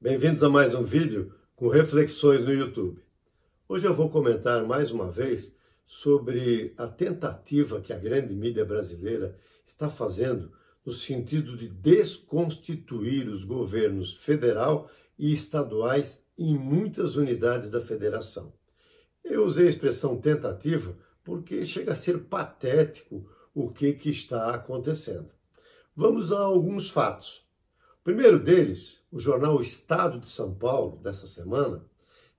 Bem-vindos a mais um vídeo com reflexões no YouTube. Hoje eu vou comentar mais uma vez sobre a tentativa que a grande mídia brasileira está fazendo no sentido de desconstituir os governos federal e estaduais em muitas unidades da federação. Eu usei a expressão tentativa porque chega a ser patético o que está acontecendo. Vamos a alguns fatos. O primeiro deles, o jornal Estado de São Paulo, dessa semana,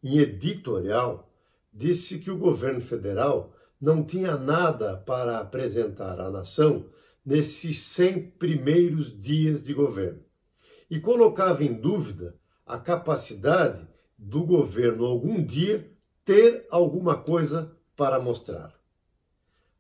em editorial, disse que o governo federal não tinha nada para apresentar à nação nesses 100 primeiros dias de governo e colocava em dúvida a capacidade do governo algum dia ter alguma coisa para mostrar.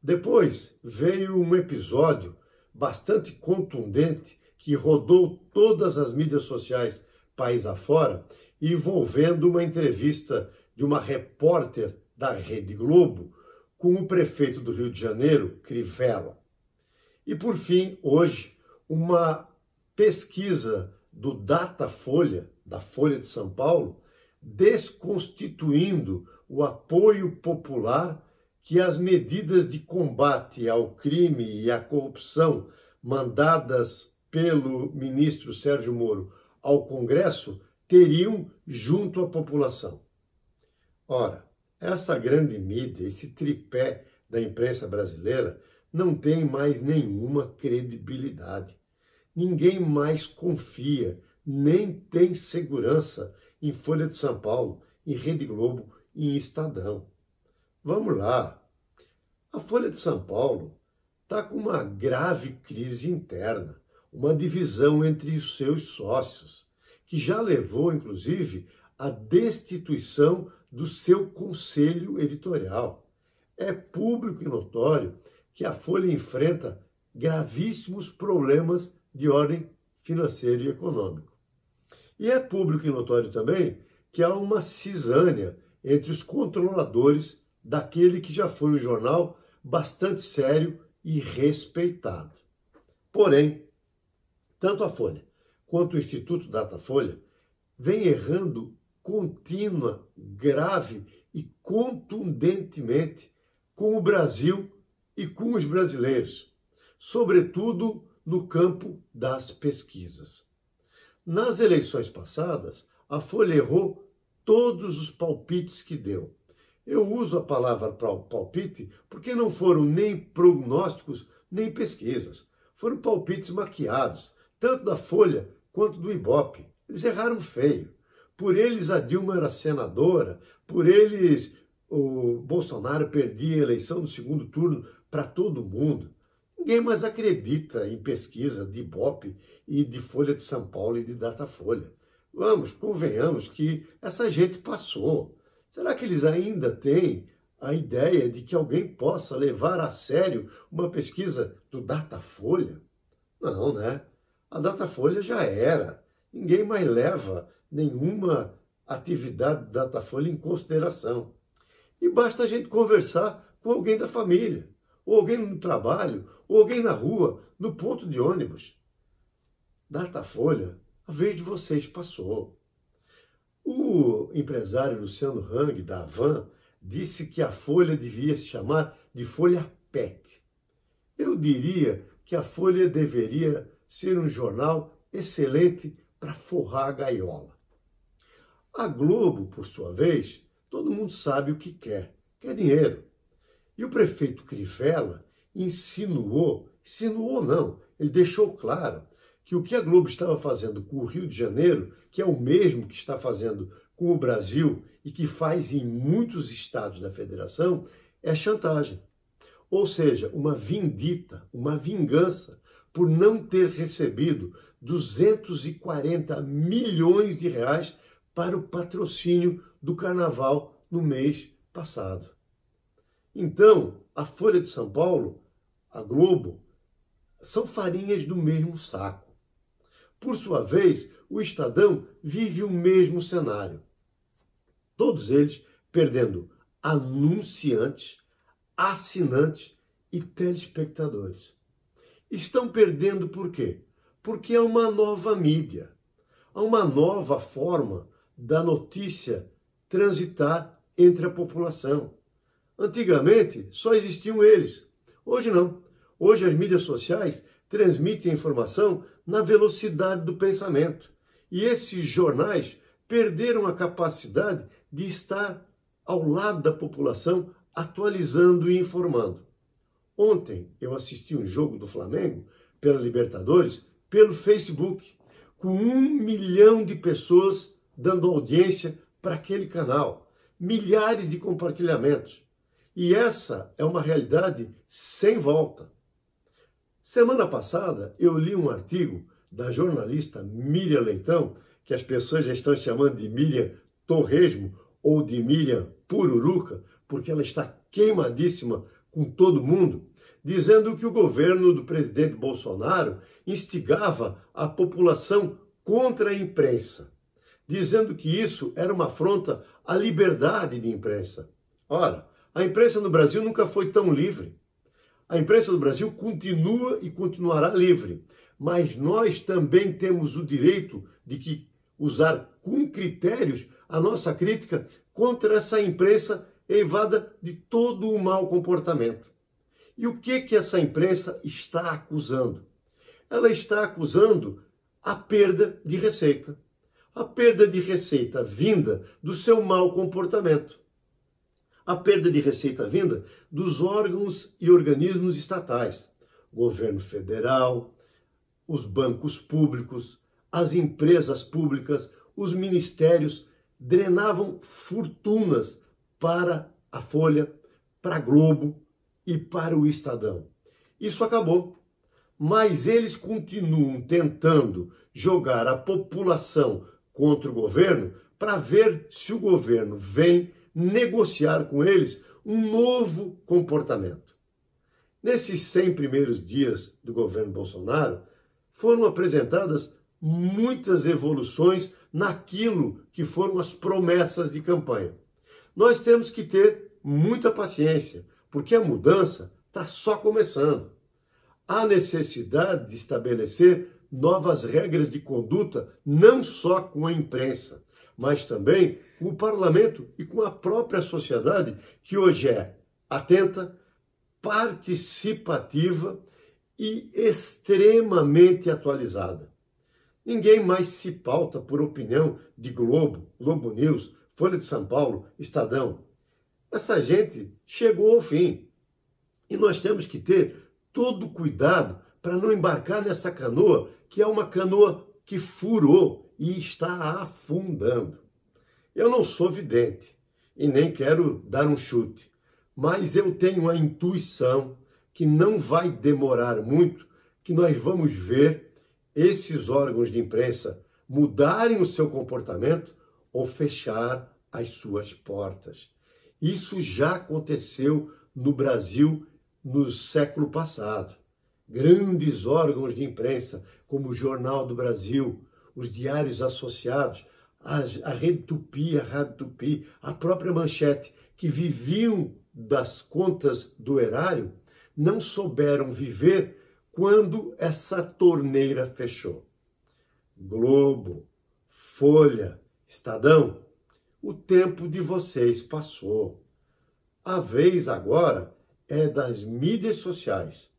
Depois veio um episódio bastante contundente que rodou todas as mídias sociais país afora, envolvendo uma entrevista de uma repórter da Rede Globo com o prefeito do Rio de Janeiro, Crivella. E por fim, hoje, uma pesquisa do Datafolha, da Folha de São Paulo, desconstituindo o apoio popular que as medidas de combate ao crime e à corrupção mandadas pelo ministro Sérgio Moro ao Congresso teriam junto à população. Ora, essa grande mídia, esse tripé da imprensa brasileira, não tem mais nenhuma credibilidade. Ninguém mais confia, nem tem segurança em Folha de São Paulo, em Rede Globo e em Estadão. Vamos lá. A Folha de São Paulo está com uma grave crise interna, uma divisão entre os seus sócios, que já levou, inclusive, à destituição do seu conselho editorial. É público e notório que a Folha enfrenta gravíssimos problemas de ordem financeira e econômico. E é público e notório também que há uma cisânia entre os controladores daquele que já foi um jornal bastante sério e respeitado. Porém, tanto a Folha quanto o Instituto Datafolha vem errando contínua, grave e contundentemente com o Brasil e com os brasileiros, sobretudo no campo das pesquisas. Nas eleições passadas, a Folha errou todos os palpites que deu. Eu uso a palavra palpite porque não foram nem prognósticos nem pesquisas. Foram palpites maquiados, tanto da Folha quanto do Ibope. Eles erraram feio. Por eles a Dilma era senadora, por eles o Bolsonaro perdia a eleição no segundo turno para todo mundo. Ninguém mais acredita em pesquisa de Ibope e de Folha de São Paulo e de Datafolha. Vamos, convenhamos que essa gente passou. Será que eles ainda têm a ideia de que alguém possa levar a sério uma pesquisa do Datafolha? Não, né? A Datafolha já era. Ninguém mais leva nenhuma atividade do Datafolha em consideração. E basta a gente conversar com alguém da família, ou alguém no trabalho, ou alguém na rua, no ponto de ônibus. Datafolha, a vez de vocês passou. O empresário Luciano Hang, da Havan, disse que a Folha devia se chamar de Folha PET. Eu diria que a Folha deveria ser um jornal excelente para forrar a gaiola. A Globo, por sua vez, todo mundo sabe o que quer dinheiro. E o prefeito Crivella insinuou não, ele deixou claro que o que a Globo estava fazendo com o Rio de Janeiro, que é o mesmo que está fazendo com o Brasil e que faz em muitos estados da federação, é chantagem. Ou seja, uma vindita, uma vingança por não ter recebido 240 milhões de reais para o patrocínio do Carnaval no mês passado. Então, a Folha de São Paulo, a Globo, são farinhas do mesmo saco. Por sua vez, o Estadão vive o mesmo cenário. Todos eles perdendo anunciantes, assinantes e telespectadores. Estão perdendo por quê? Porque é uma nova mídia. a uma nova forma da notícia transitar entre a população. Antigamente, só existiam eles. Hoje não. Hoje as mídias sociais transmitem a informação na velocidade do pensamento. E esses jornais perderam a capacidade de estar ao lado da população, atualizando e informando. Ontem eu assisti um jogo do Flamengo pela Libertadores pelo Facebook, com 1 milhão de pessoas dando audiência para aquele canal, milhares de compartilhamentos. E essa é uma realidade sem volta. Semana passada eu li um artigo da jornalista Miriam Leitão, que as pessoas já estão chamando de Miriam Torresmo ou de Miriam Pururuca, porque ela está queimadíssima com todo mundo, dizendo que o governo do presidente Bolsonaro instigava a população contra a imprensa, dizendo que isso era uma afronta à liberdade de imprensa. Ora, a imprensa no Brasil nunca foi tão livre. A imprensa do Brasil continua e continuará livre, mas nós também temos o direito de usar com critérios a nossa crítica contra essa imprensa eivada de todo o mau comportamento. E o que essa imprensa está acusando? Ela está acusando a perda de receita. A perda de receita vinda do seu mau comportamento. A perda de receita vinda dos órgãos e organismos estatais. Governo federal, os bancos públicos, as empresas públicas, os ministérios drenavam fortunas para a Folha, para a Globo e para o Estadão. Isso acabou. Mas eles continuam tentando jogar a população contra o governo para ver se o governo vem negociar com eles um novo comportamento. Nesses 100 primeiros dias do governo Bolsonaro, foram apresentadas muitas evoluções naquilo que foram as promessas de campanha. Nós temos que ter muita paciência, porque a mudança está só começando. Há necessidade de estabelecer novas regras de conduta, não só com a imprensa, mas também com o parlamento e com a própria sociedade, que hoje é atenta, participativa e extremamente atualizada. Ninguém mais se pauta por opinião de Globo, Globo News, Folha de São Paulo, Estadão. Essa gente chegou ao fim. E nós temos que ter todo cuidado para não embarcar nessa canoa, que é uma canoa que furou e está afundando. Eu não sou vidente e nem quero dar um chute, mas eu tenho a intuição que não vai demorar muito que nós vamos ver esses órgãos de imprensa mudarem o seu comportamento ou fechar as suas portas. Isso já aconteceu no Brasil no século passado. Grandes órgãos de imprensa, como o Jornal do Brasil, os diários associados, a Rede Tupi, a Rádio Tupi, a própria Manchete, que viviam das contas do erário, não souberam viver quando essa torneira fechou. Globo, Folha, Estadão, o tempo de vocês passou. A vez agora é das mídias sociais.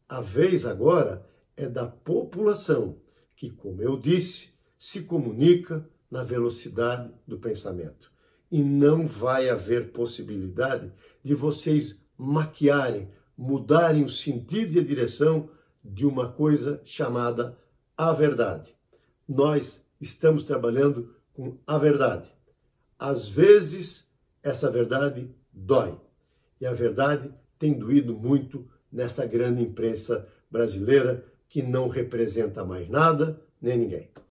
A vez agora é da população, que, como eu disse, se comunica na velocidade do pensamento. E não vai haver possibilidade de vocês maquiarem, mudarem o sentido e a direção de uma coisa chamada a verdade. Nós estamos trabalhando com a verdade. Às vezes, essa verdade dói. E a verdade tem doído muito nessa grande imprensa brasileira que não representa mais nada nem ninguém.